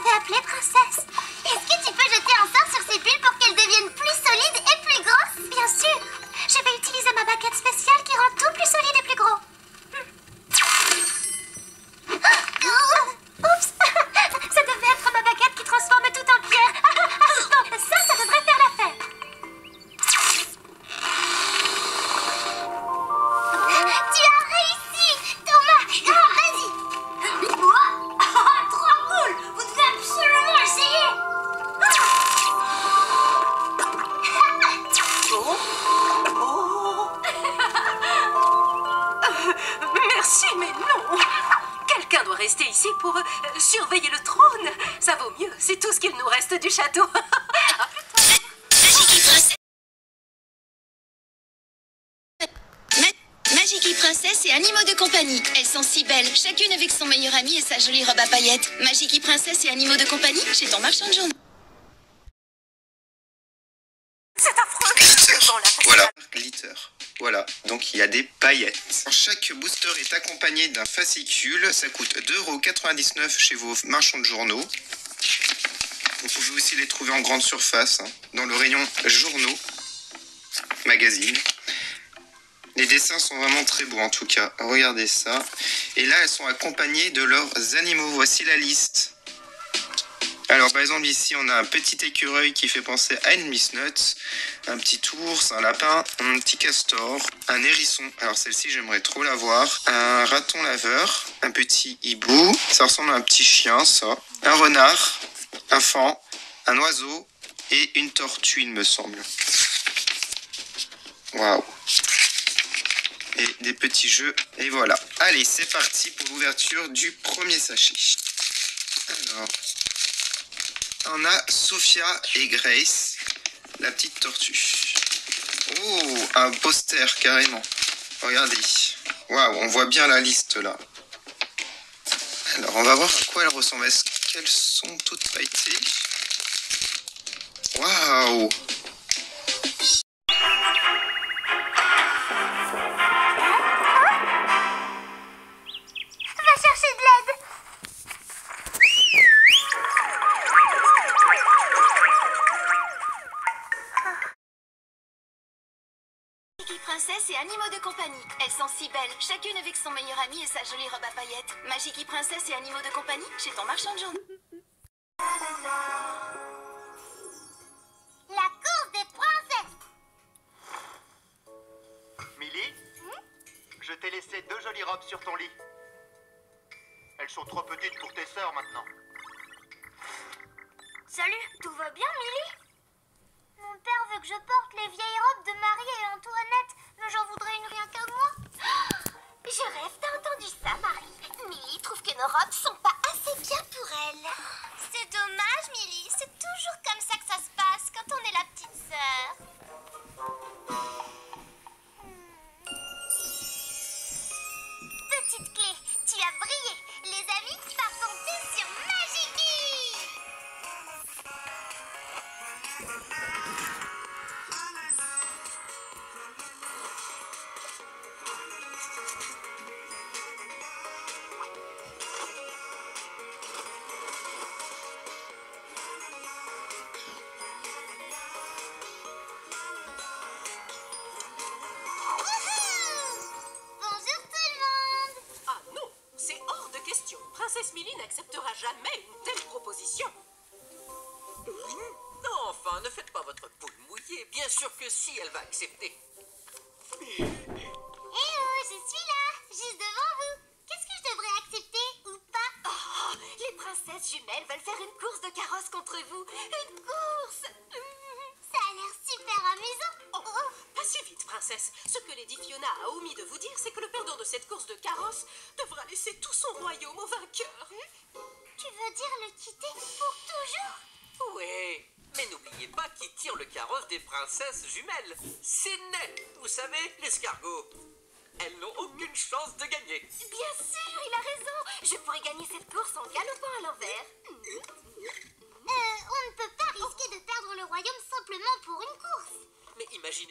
m'avez appelée princesse. Est-ce que tu peux jeter un sort sur ces bulles pour qu'elles deviennent plus solides et plus grosses? Bien sûr. Je vais utiliser ma baguette spéciale qui rend tout plus solide et plus gros. Oups. Ça devait être ma baguette qui transforme tout en pierre. Bon, ça devrait faire l'affaire. Tu as réussi, Thomas. Vas-y. Moi? Trop cool. Vous devez absolument essayer. Merci, mais non. Quelqu'un doit rester ici pour surveiller le trône. Ça vaut mieux, c'est tout ce qu'il nous reste du château. À plus tard. Magiki Princesse et Animaux de compagnie. Elles sont si belles, chacune avec son meilleur ami et sa jolie robe à paillettes. Magiki Princesse et Animaux de compagnie chez ton marchand de journaux. C'est affreux. Voilà, glitter. Voilà, donc il y a des paillettes. Chaque booster est accompagné d'un fascicule. Ça coûte 2,99 € chez vos marchands de journaux. Vous pouvez aussi les trouver en grande surface, hein, dans le rayon journaux, magazines. Les dessins sont vraiment très beaux en tout cas. Regardez ça. Et là, elles sont accompagnées de leurs animaux. Voici la liste. Alors par exemple ici on a un petit écureuil qui fait penser à une Miss Nuts, un petit ours, un lapin, un petit castor, un hérisson, alors celle-ci j'aimerais trop la voir, un raton laveur, un petit hibou, ça ressemble à un petit chien ça, un renard, un faon, un oiseau et une tortue il me semble. Waouh. Et des petits jeux et voilà. Allez c'est parti pour l'ouverture du premier sachet. Alors... on a Sophia et Grace, la petite tortue. Oh, un poster carrément. Regardez. Waouh, on voit bien la liste là. Alors, on va voir à quoi elles ressemblent. Est-ce qu'elles sont toutes pailletées? Waouh. Va chercher de l'aide. Princesse et Animaux de compagnie. Elles sont si belles, chacune avec son meilleur ami et sa jolie robe à paillettes. Magiki Princesse et Animaux de compagnie chez ton marchand de journaux. La course des princesses. Millie, je t'ai laissé 2 jolies robes sur ton lit. Elles sont trop petites pour tes sœurs maintenant. Salut, tout va bien, Millie? Mon père veut que je porte les vieilles robes de Marie et Antoinette, mais j'en voudrais une rien qu'à moi. Je rêve, t'as entendu ça, Marie? Millie trouve que nos robes sont pas assez bien pour elle. C'est dommage, Millie, c'est toujours comme ça que ça se passe quand on est la petite sœur. Petite clé, tu as brillé. Les amis partent compter sur Magiki. Bonjour tout le monde. Ah non, c'est hors de question. Princesse Millie n'acceptera jamais une telle proposition. Non, enfin, ne faites pas votre poule mouillée. Bien sûr que si, elle va accepter. Eh oh, je suis là, juste devant vous. Qu'est-ce que je devrais accepter ou pas? Oh, les princesses jumelles veulent faire une course de carrosse contre vous. Une course. Ça a l'air super amusant. Oh, pas si vite, princesse. Ce que Lady Fiona a omis de vous dire, c'est que le perdant de cette course de carrosse devra laisser tout son royaume au vainqueur. Tu veux dire le quitter pour toujours? Oui, mais n'oubliez pas qui tire le carrosse des princesses jumelles. C'est Ned, vous savez, l'escargot. Elles n'ont aucune chance de gagner. Bien sûr, il a raison. Je pourrais gagner cette course en galopant à l'envers. On ne peut pas risquer de perdre le royaume simplement pour une course. Mais imaginez...